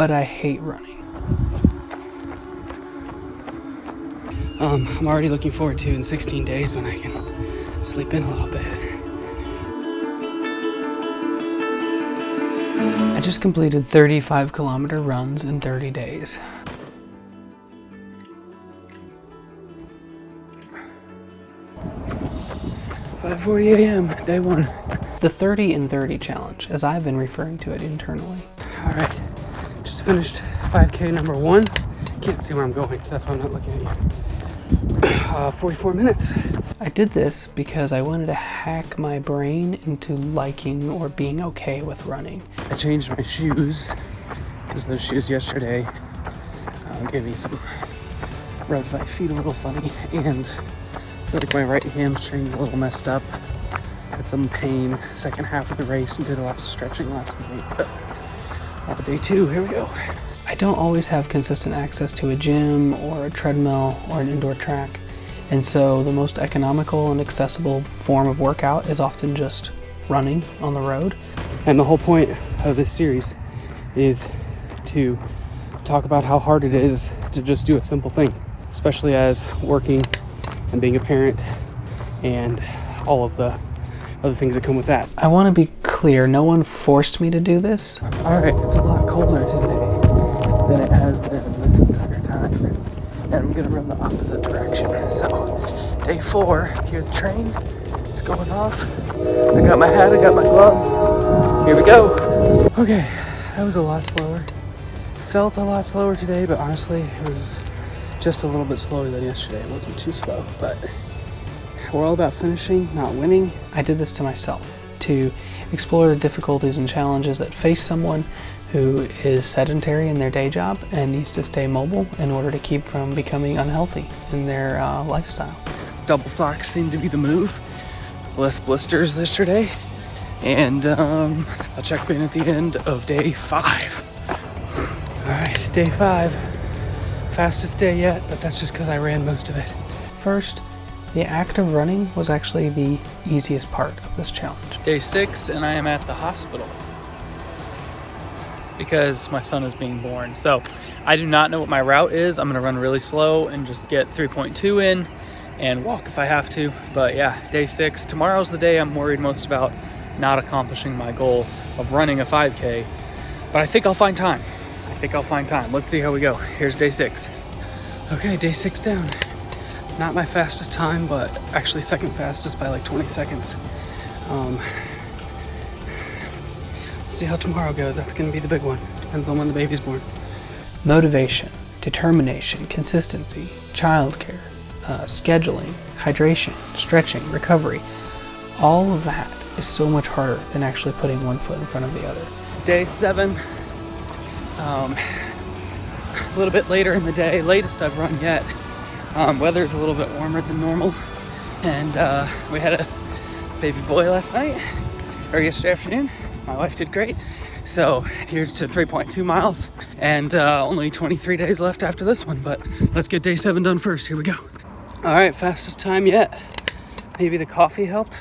but I hate running. I'm already looking forward to in 16 days when I can sleep in a little bit. I just completed 35-kilometer runs in 30 days. "5:40 a.m., day 1. The 30 in 30 challenge, as I've been referring to it internally. All right, just finished 5K number 1. Can't see where I'm going, so that's why I'm not looking at you. 44 minutes. I did this because I wanted to hack my brain into liking or being okay with running. I changed my shoes because those shoes yesterday gave me some, rubbed my feet a little funny, and I feel like my right hamstring's a little messed up. Had some pain second half of the race and did a lot of stretching last night. But day 2, here we go. I don't always have consistent access to a gym or a treadmill or an indoor track, and so the most economical and accessible form of workout is often just running on the road. And the whole point of this series is to talk about how hard it is to just do a simple thing, especially as working and being a parent and all of the other things that come with that. I want to be clear, no one forced me to do this. All right, it's a lot colder today than it has been this entire time, and I'm gonna run the opposite direction. So day 4, hear the train, it's going off. I got my hat, I got my gloves, here we go. Okay, that was a lot slower. Felt a lot slower today, but honestly it was just a little bit slower than yesterday. It wasn't too slow, but we're all about finishing, not winning. I did this to myself to explore the difficulties and challenges that face someone who is sedentary in their day job and needs to stay mobile in order to keep from becoming unhealthy in their lifestyle. Double socks seem to be the move. Less blisters yesterday. And I'll check in at the end of day 5. All right, day 5. Fastest day yet, but that's just because I ran most of it. First, the act of running was actually the easiest part of this challenge. Day 6, and I am at the hospital because my son is being born. So I do not know what my route is. I'm gonna run really slow and just get 3.2 in and walk if I have to. But yeah, day 6. Tomorrow's the day I'm worried most about not accomplishing my goal of running a 5K, but I think I'll find time. Let's see how we go. Here's day 6. Okay, day 6 down. Not my fastest time, but actually second fastest by like 20 seconds. See how tomorrow goes. That's gonna be the big one. Depends on when the baby's born. Motivation, determination, consistency, childcare, scheduling, hydration, stretching, recovery. All of that is so much harder than actually putting one foot in front of the other. Day 7. A little bit later in the day, latest I've run yet. Weather's a little bit warmer than normal, and we had a baby boy last night, or yesterday afternoon. My wife did great. So here's to 3.2 miles, and only 23 days left after this one, but let's get day 7 done first. Here we go. All right, fastest time yet. Maybe the coffee helped.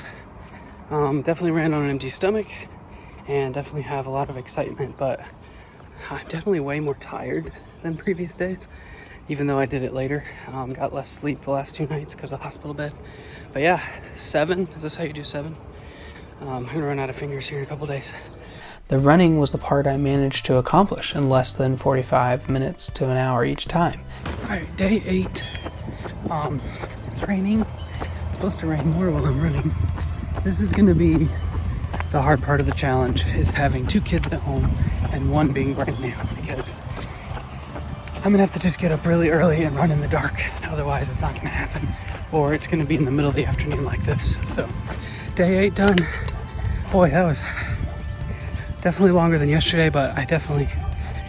Definitely ran on an empty stomach, and definitely have a lot of excitement, but I'm definitely way more tired than previous days, even though I did it later. Got less sleep the last 2 nights because of the hospital bed. But yeah, 7. Is this how you do 7? I'm gonna run out of fingers here in a couple days. The running was the part I managed to accomplish in less than 45 minutes to an hour each time. All right, day 8. It's raining. It's supposed to rain more while I'm running. This is gonna be the hard part of the challenge, is having 2 kids at home and one being brand new, because I'm gonna have to just get up really early and run in the dark. Otherwise it's not gonna happen, or it's gonna be in the middle of the afternoon like this. So day 8 done. Boy, that was definitely longer than yesterday, but I definitely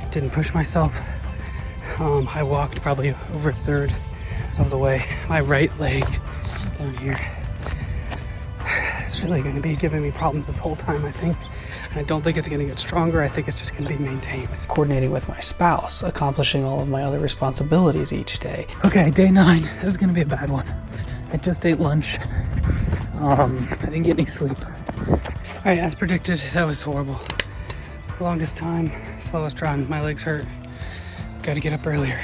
didn't push myself. I walked probably over a third of the way. My right leg down here, it's really going to be giving me problems this whole time, I think. I don't think it's going to get stronger. I think it's just going to be maintained. Coordinating with my spouse, accomplishing all of my other responsibilities each day. Okay, day 9. This is going to be a bad one. I just ate lunch. I didn't get any sleep. All right, as predicted, that was horrible. Longest time, slowest run. My legs hurt. Got to get up earlier.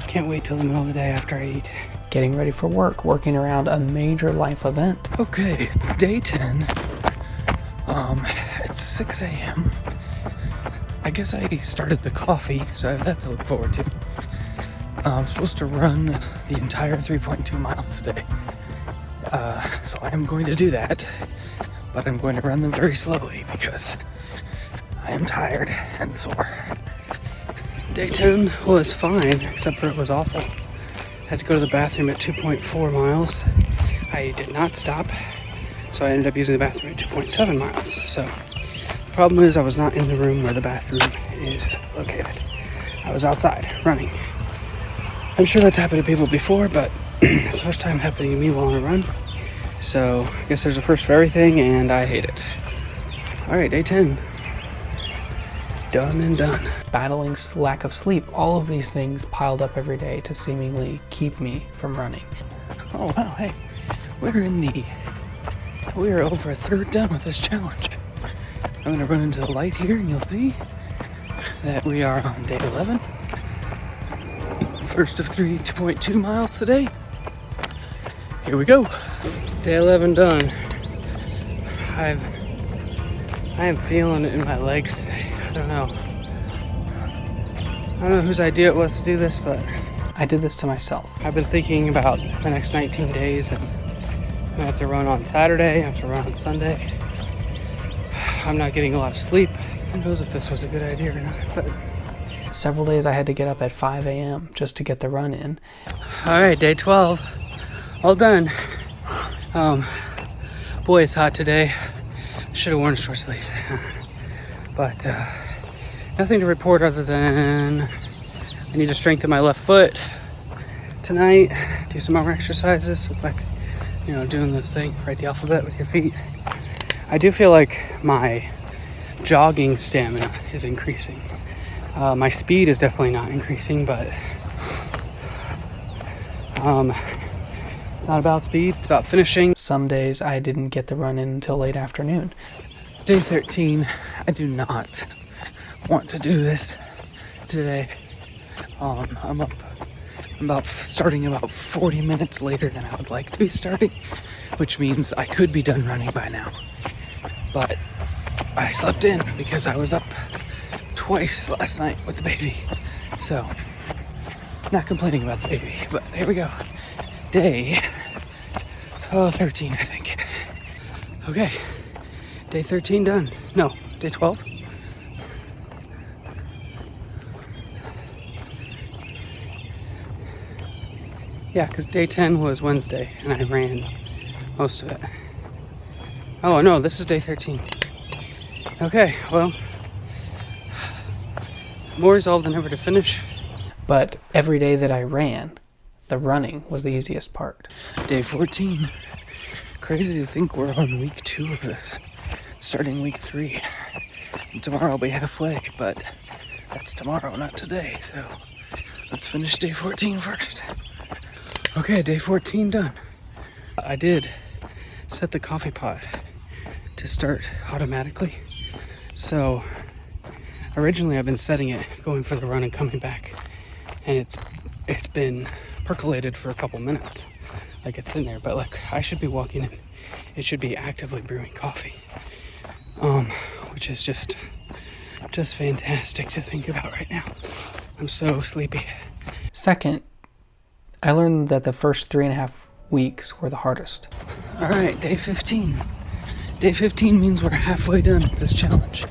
Can't wait till the middle of the day after I eat. Getting ready for work, working around a major life event. Okay, it's day 10. It's 6 a.m. I guess I started the coffee, so I have that to look forward to. I'm supposed to run the entire 3.2 miles today. So I am going to do that, but I'm going to run them very slowly because I am tired and sore. Day 10 was fine, except for it was awful. Had to go to the bathroom at 2.4 miles. I did not stop, so I ended up using the bathroom at 2.7 miles. So the problem is I was not in the room where the bathroom is located. I was outside running. I'm sure that's happened to people before, but it's the first time happening to me while on a run. So I guess there's a first for everything, and I hate it. All right, day 10. Done and done. Battling lack of sleep, all of these things piled up every day to seemingly keep me from running. Oh wow, hey, we're over a third done with this challenge. I'm gonna run into the light here and you'll see that we are on day 11. First of 3.2 miles today. Here we go. Day 11 done. I am feeling it in my legs today. I don't know whose idea it was to do this, but I did this to myself. I've been thinking about the next 19 days, and I have to run on Saturday, I have to run on Sunday. I'm not getting a lot of sleep. Who knows if this was a good idea or not, but several days I had to get up at 5 a.m. just to get the run in. All right, day 12, all done. Boy, it's hot today. Should have worn short sleeves. But nothing to report other than I need to strengthen my left foot tonight, do some arm exercises, like, doing this thing, write the alphabet with your feet. I do feel like my jogging stamina is increasing. My speed is definitely not increasing, but it's not about speed, it's about finishing. Some days I didn't get the run in until late afternoon. Day 13, I do not want to do this today. I'm starting about 40 minutes later than I would like to be starting, which means I could be done running by now. But I slept in because I was up twice last night with the baby. So, not complaining about the baby, but here we go. Day 13, I think. Okay, day 13 done. No, day 12. Yeah, because day 10 was Wednesday, and I ran most of it. Oh, no, this is day 13. Okay, well, more resolved than ever to finish. But every day that I ran, the running was the easiest part. Day 14. Crazy to think we're on week 2 of this, starting week 3. And tomorrow I'll be halfway, but that's tomorrow, not today, so let's finish day 14 first. Okay, day 14 done. I did set the coffee pot to start automatically. So originally I've been setting it, going for the run and coming back, and it's been percolated for a couple minutes, like it's in there, but like I should be walking in, it should be actively brewing coffee, which is just fantastic to think about right now. I'm so sleepy. Second, I learned that the first 3.5 weeks were the hardest. All right, day 15. Day 15 means we're halfway done with this challenge.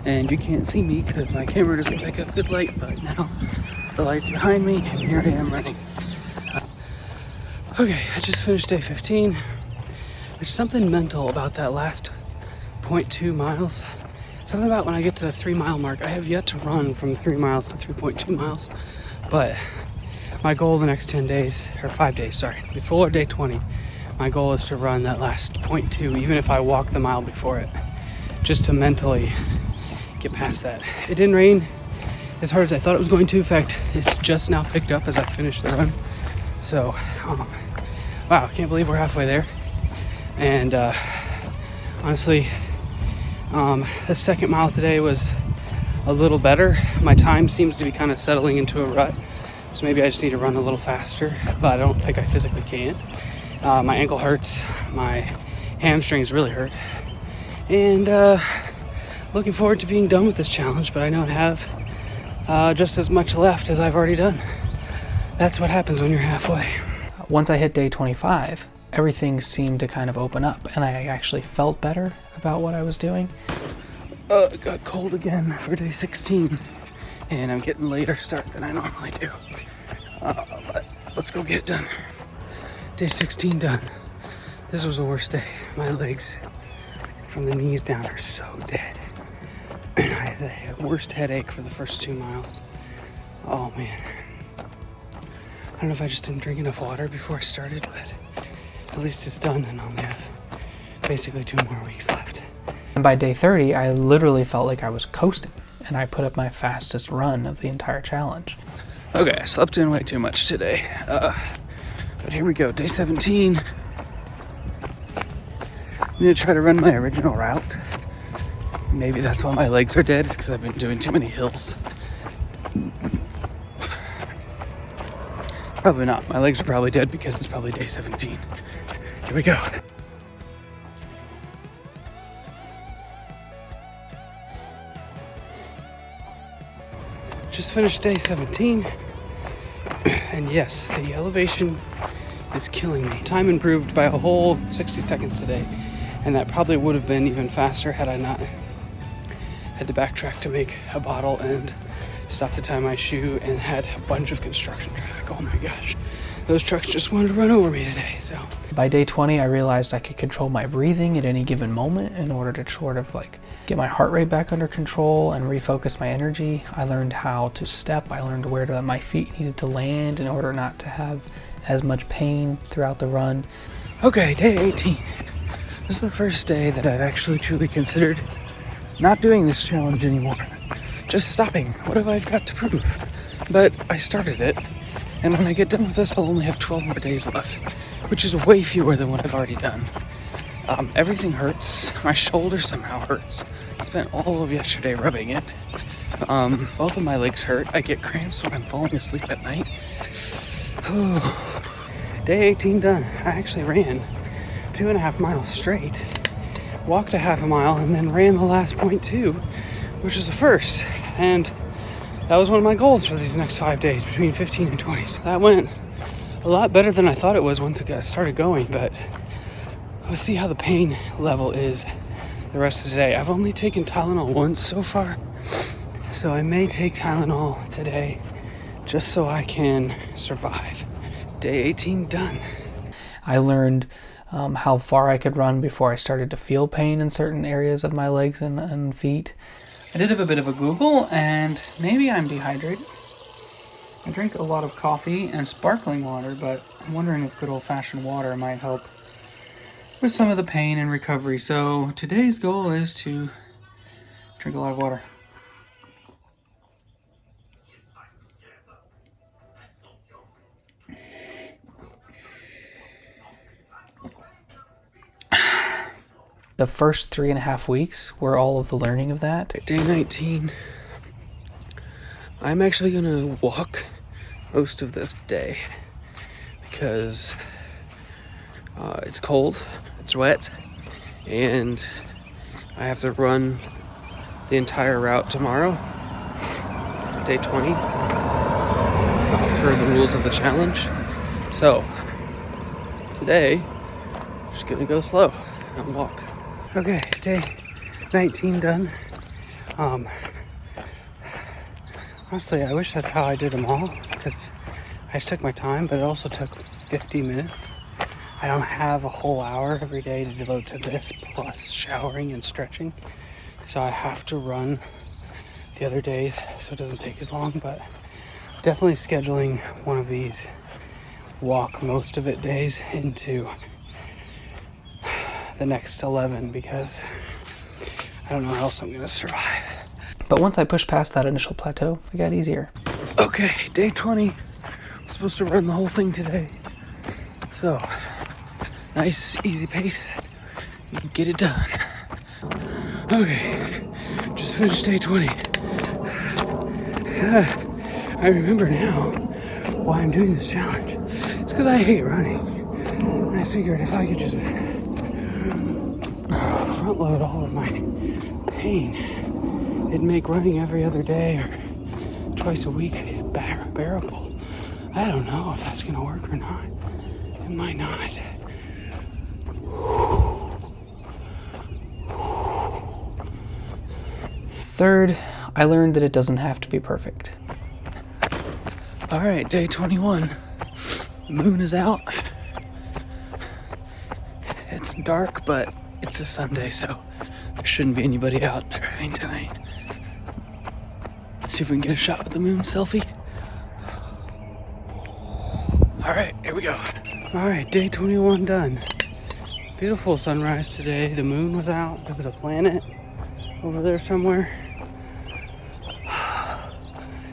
And you can't see me because my camera doesn't pick up good light, but now the light's behind me and here I am running. Okay, I just finished day 15. There's something mental about that last 0.2 miles. Something about when I get to the 3 mile mark. I have yet to run from 3 miles to 3.2 miles, but my goal the next 10 days, or 5 days, sorry, before day 20, my goal is to run that last 0.2, even if I walk the mile before it, just to mentally get past that. It didn't rain as hard as I thought it was going to. In fact, it's just now picked up as I finished the run. So, wow, I can't believe we're halfway there. And honestly, the second mile today was a little better. My time seems to be kind of settling into a rut, so maybe I just need to run a little faster, but I don't think I physically can. My ankle hurts, my hamstrings really hurt, and looking forward to being done with this challenge, but I know I have just as much left as I've already done. That's what happens when you're halfway. Once I hit day 25, everything seemed to kind of open up, and I actually felt better about what I was doing. It got cold again for day 16, and I'm getting later start than I normally do. But let's go get it done. Day 16 done. This was the worst day. My legs from the knees down are so dead. I had the worst headache for the first 2 miles. Oh man. I don't know if I just didn't drink enough water before I started, but at least it's done and I only have basically 2 more weeks left. And by day 30, I literally felt like I was coasting, and I put up my fastest run of the entire challenge. Okay, I slept in way too much today. But here we go, day 17. I'm gonna try to run my original route. Maybe that's why my legs are dead, it's because I've been doing too many hills. Probably not. My legs are probably dead because it's probably day 17. Here we go. Just finished day 17. And yes, the elevation is killing me. Time improved by a whole 60 seconds today. And that probably would have been even faster had I not had to backtrack to make a bottle and stop to tie my shoe and had a bunch of construction traffic. Oh my gosh. Those trucks just wanted to run over me today, so. By day 20, I realized I could control my breathing at any given moment in order to sort of like get my heart rate back under control and refocus my energy. I learned how to step. I learned where my feet needed to land in order not to have as much pain throughout the run. Okay, day 18. This is the first day that I've actually truly considered not doing this challenge anymore. Just stopping. What have I got to prove? But I started it, and when I get done with this, I'll only have 12 more days left, which is way fewer than what I've already done. Everything hurts. My shoulder somehow hurts. I spent all of yesterday rubbing it. Both of my legs hurt. I get cramps when I'm falling asleep at night. Day 18 done. I actually ran 2.5 miles straight, walked a half a mile, and then ran the last 0.2, which is a first. And that was one of my goals for these next 5 days, between 15 and 20. So that went a lot better than I thought it was once it started going, but we'll see how the pain level is the rest of the day. I've only taken Tylenol once so far, so I may take Tylenol today just so I can survive. Day 18 done. I learned how far I could run before I started to feel pain in certain areas of my legs and feet. I did have a bit of a Google, and maybe I'm dehydrated. I drink a lot of coffee and sparkling water, but I'm wondering if good old-fashioned water might help with some of the pain and recovery. So today's goal is to drink a lot of water. The first 3.5 weeks were all of the learning of that. Day 19, I'm actually gonna walk most of this day because it's cold, it's wet, and I have to run the entire route tomorrow, day 20, per the rules of the challenge. So today, I'm just gonna go slow and walk. Okay, day 19 done. Honestly, I wish that's how I did them all, because I just took my time, but it also took 50 minutes. I don't have a whole hour every day to devote to this, plus showering and stretching. So I have to run the other days so it doesn't take as long, but definitely scheduling one of these walk most of it days into the next 11, because I don't know how else I'm gonna survive. But once I pushed past that initial plateau, it got easier. Okay, day 20. I'm supposed to run the whole thing today. So, nice, easy pace. You can get it done. Okay, just finished day 20. I remember now why I'm doing this challenge. It's because I hate running. And I figured if I could just front load all of my pain, it'd make running every other day or twice a week bearable. I don't know if that's gonna work or not. It might not. Third, I learned that it doesn't have to be perfect. All right, day 21. The moon is out. It's dark, but it's a Sunday, so there shouldn't be anybody out driving tonight. Let's see if we can get a shot with the moon selfie. All right, here we go. All right, day 21 done. Beautiful sunrise today. The moon was out. There was a planet over there somewhere.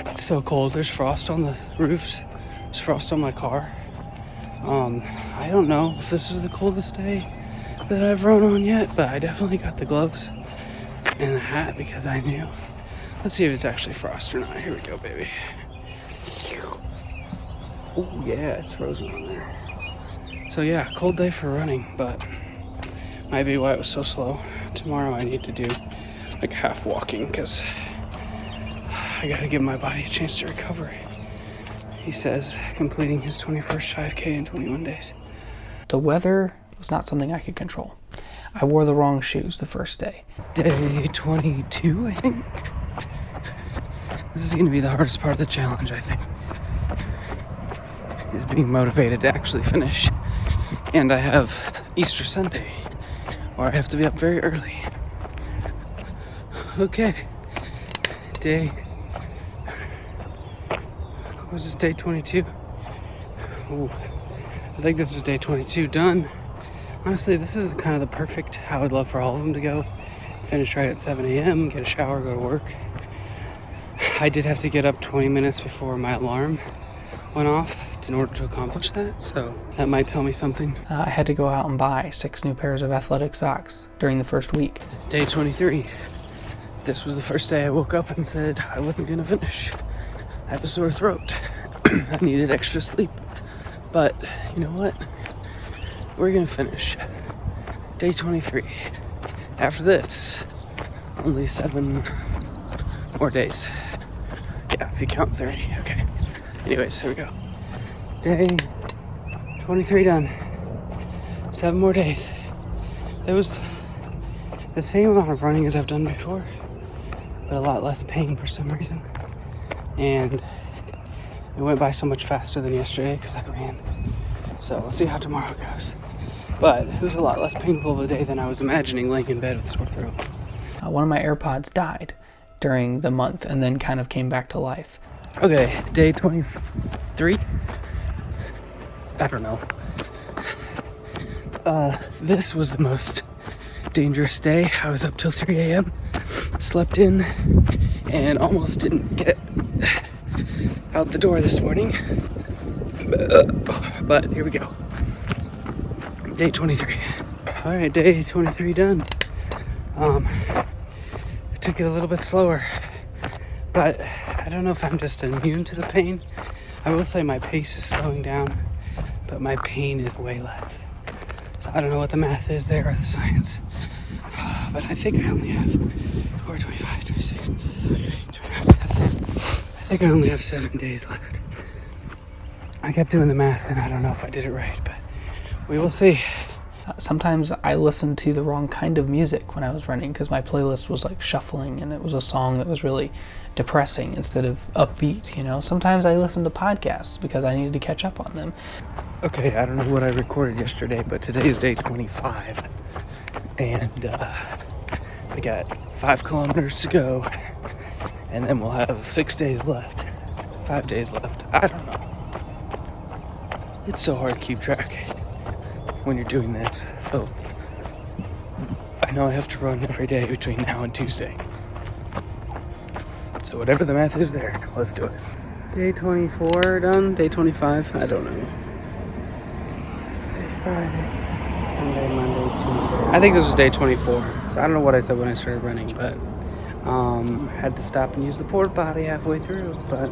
It's so cold. There's frost on the roofs. There's frost on my car. I don't know if this is the coldest day that I've run on yet, but I definitely got the gloves and the hat because I knew. Let's see if it's actually frost or not. Here we go, baby. Oh yeah, it's frozen on there. So yeah, cold day for running, but might be why it was so slow. Tomorrow I need to do like half walking because I gotta give my body a chance to recover. He says completing his 21st 5K in 21 days. The weather was not something I could control. I wore the wrong shoes the first day. Day 22, I think. This is gonna be the hardest part of the challenge, I think. Is being motivated to actually finish. And I have Easter Sunday, where I have to be up very early. Okay. Was this day 22? Ooh, I think this was day 22 done. Honestly, this is kind of the perfect how I would love for all of them to go. Finish right at 7 a.m., get a shower, go to work. I did have to get up 20 minutes before my alarm went off in order to accomplish that, so that might tell me something. I had to go out and buy 6 new pairs of athletic socks during the first week. Day 23. This was the first day I woke up and said I wasn't gonna finish. I have a sore throat. I needed extra sleep. But you know what? We're gonna finish. Day 23. After this, only 7 more days. Yeah, if you count 30, okay. Anyways, here we go. Day 23 done. 7 more days. That was the same amount of running as I've done before, but a lot less pain for some reason. And it went by so much faster than yesterday because I ran. So we'll see how tomorrow goes. But it was a lot less painful of a day than I was imagining laying in bed with a sore throat. One of my AirPods died during the month and then kind of came back to life. Okay, day 23? I don't know. This was the most dangerous day. I was up till 3 a.m., slept in, and almost didn't get out the door this morning. But here we go. Day 23. All right, day 23 done. I took it a little bit slower, but I don't know if I'm just immune to the pain. I will say my pace is slowing down, but my pain is way less. So I don't know what the math is there or the science, but I think I only have 4, 25, 26, 28, 29. I think I only have 7 days left. I kept doing the math and I don't know if I did it right, but we will see. Sometimes I listened to the wrong kind of music when I was running because my playlist was like shuffling and it was a song that was really depressing instead of upbeat, you know? Sometimes I listened to podcasts because I needed to catch up on them. Okay, I don't know what I recorded yesterday, but today is day 25 and I got 5 kilometers to go and then we'll have 6 days left, 5 days left. I don't know. It's so hard to keep track when you're doing this, so I know I have to run every day between now and Tuesday. So whatever the math is there, let's do it. Day 24 done, day 25, I don't know. Friday, Sunday, Monday, Tuesday. I think this was day 24, so I don't know what I said when I started running, but Had to stop and use the porta potty halfway through, but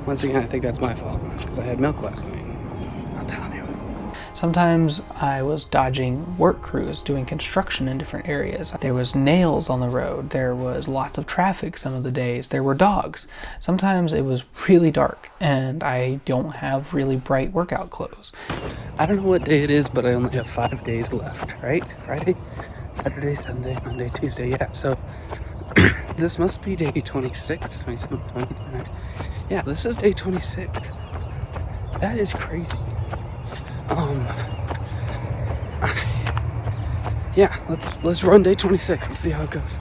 once again, I think that's my fault because I had milk last night. I'll tell you. Sometimes I was dodging work crews doing construction in different areas. There was nails on the road. There was lots of traffic some of the days. There were dogs. Sometimes it was really dark and I don't have really bright workout clothes. I don't know what day it is, but I only have 5 days left, right? Friday, Saturday, Sunday, Monday, Tuesday. Yeah, so this must be day 26, 27, 29. Yeah, this is day 26. That is crazy. Yeah, let's run day 26 and see how it goes.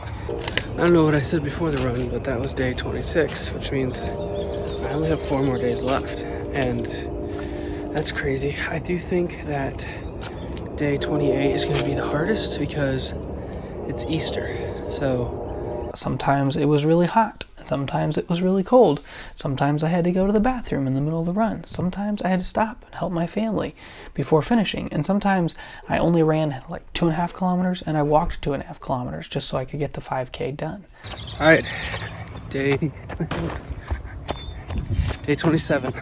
I don't know what I said before the run, but that was day 26, which means I only have 4 more days left, and that's crazy. I do think that day 28 is going to be the hardest because it's Easter. So sometimes it was really hot. Sometimes it was really cold. Sometimes I had to go to the bathroom in the middle of the run. Sometimes I had to stop and help my family before finishing. And sometimes I only ran like 2.5 kilometers and I walked 2.5 kilometers just so I could get the 5K done. All right, day 27.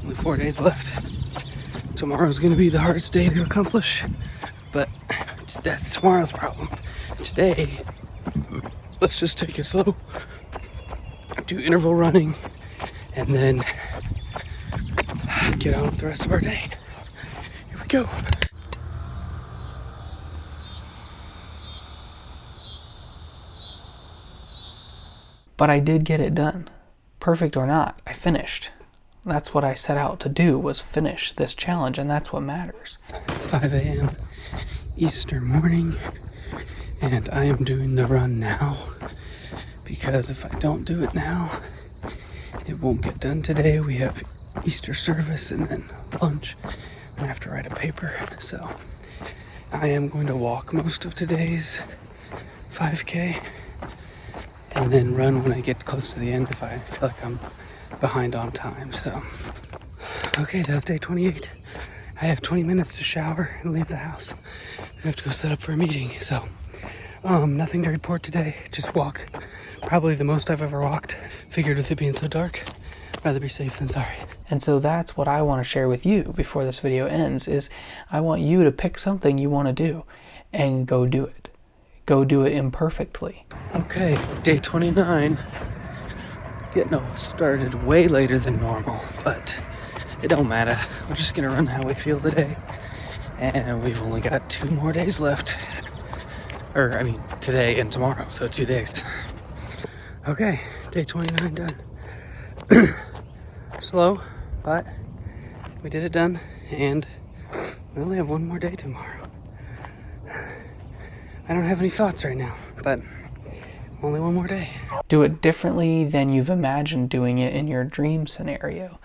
Only 4 days left. Tomorrow's gonna be the hardest day to accomplish, but that's tomorrow's problem. Today, let's just take it slow. Do interval running, and then get on with the rest of our day. Here we go. But I did get it done. Perfect or not, I finished. That's what I set out to do, was finish this challenge, and that's what matters. It's 5 a.m. Easter morning, and I am doing the run now. Because if I don't do it now, it won't get done today. We have Easter service and then lunch, and I have to write a paper. So I am going to walk most of today's 5K and then run when I get close to the end if I feel like I'm behind on time. So, okay, that's day 28. I have 20 minutes to shower and leave the house. I have to go set up for a meeting. So, nothing to report today. Just walked. Probably the most I've ever walked. Figured with it being so dark, rather be safe than sorry. And so that's what I want to share with you before this video ends, is I want you to pick something you want to do and go do it. Go do it imperfectly. Okay, day 29. Getting started way later than normal, but it don't matter. We're just gonna run how we feel today. And we've only got 2 more days left. Or, I mean, today and tomorrow, so 2 days. Okay, day 29 done. Slow, but we did it done, and we only have 1 more day tomorrow. I don't have any thoughts right now, but only 1 more day. Do it differently than you've imagined doing it in your dream scenario.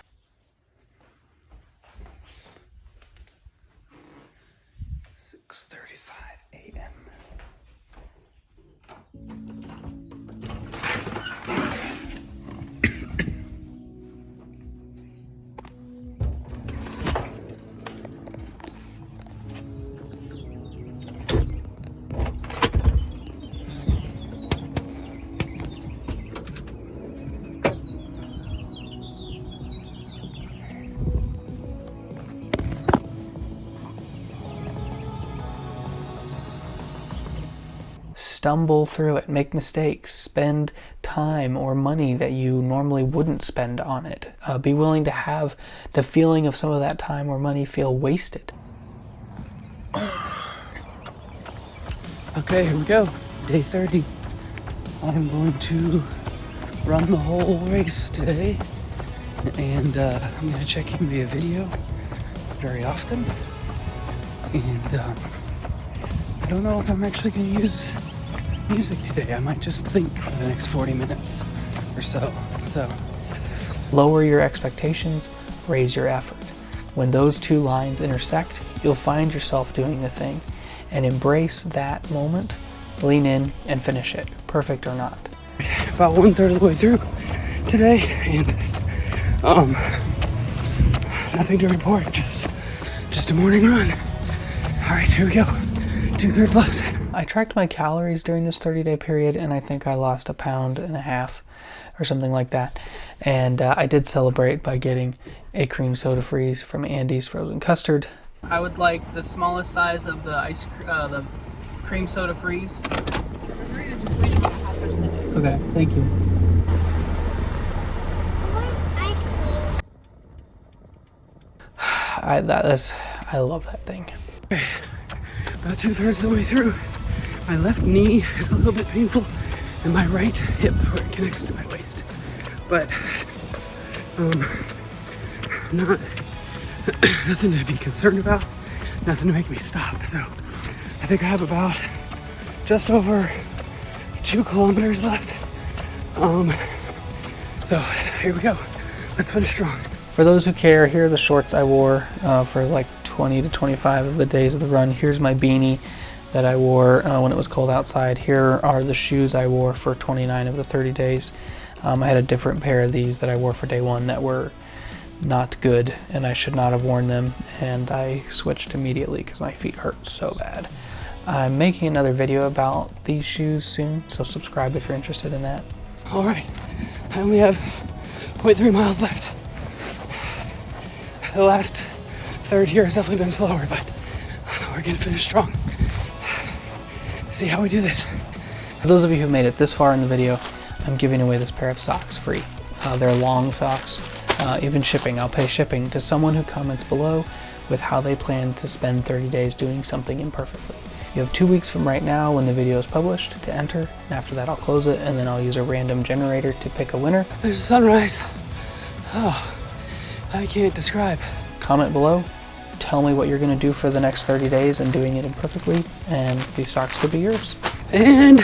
Stumble through it, make mistakes, spend time or money that you normally wouldn't spend on it. Be willing to have the feeling of some of that time or money feel wasted. Okay, here we go. Day 30. I'm going to run the whole race today, and I'm going to check in via video very often. And I don't know if I'm actually going to use music today. I might just think for the next 40 minutes or so. Lower your expectations, raise your effort. When those 2 lines intersect, you'll find yourself doing the thing, and embrace that moment, lean in and finish it, perfect or not. About 1/3 of the way through today, and nothing to report, just a morning run. All right, here we go. 2/3 left. I tracked my calories during this 30-day period, and I think I lost 1.5 pounds or something like that. And I did celebrate by getting a cream soda freeze from Andy's Frozen Custard. I would like the smallest size of the cream soda freeze. Okay, thank you. I love that thing. Okay, about 2/3 of the way through. My left knee is a little bit painful, and my right hip where it connects to my waist. But not nothing to be concerned about, nothing to make me stop. So I think I have about just over 2 kilometers left. So here we go. Let's finish strong. For those who care, here are the shorts I wore for like 20 to 25 of the days of the run. Here's my beanie that I wore when it was cold outside. Here are the shoes I wore for 29 of the 30 days. I had a different pair of these that I wore for day 1 that were not good, and I should not have worn them, and I switched immediately because my feet hurt so bad. I'm making another video about these shoes soon, so subscribe if you're interested in that. All right, I only have 0.3 miles left. The last third here has definitely been slower, but we're gonna finish strong. See how we do this. For those of you who made it this far in the video, I'm giving away this pair of socks free. They're long socks, even shipping. I'll pay shipping to someone who comments below with how they plan to spend 30 days doing something imperfectly. You have 2 weeks from right now when the video is published to enter, and after that I'll close it, and then I'll use a random generator to pick a winner. There's a sunrise. Oh, I can't describe. Comment below, tell me what you're gonna do for the next 30 days and doing it imperfectly, and these socks could be yours. And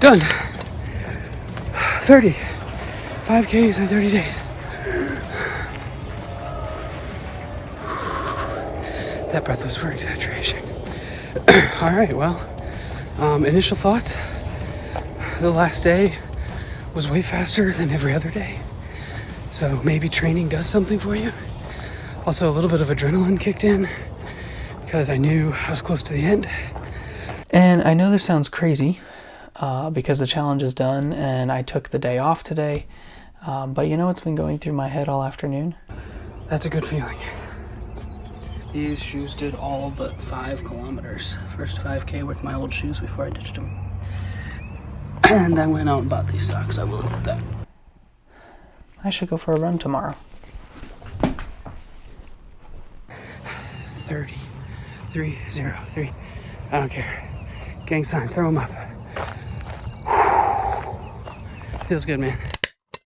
done. 30. 5Ks in 30 days. That breath was for exaggeration. All right, well, initial thoughts. The last day was way faster than every other day. So maybe training does something for you. Also, a little bit of adrenaline kicked in because I knew I was close to the end. And I know this sounds crazy because the challenge is done and I took the day off today. But you know what's been going through my head all afternoon? That's a good feeling. These shoes did all but 5 kilometers. First 5K with my old shoes before I ditched them. And I went out and bought these socks, I will admit that. I should go for a run tomorrow. 33:03. I don't care. Gang signs, throw them up. Feels good, man.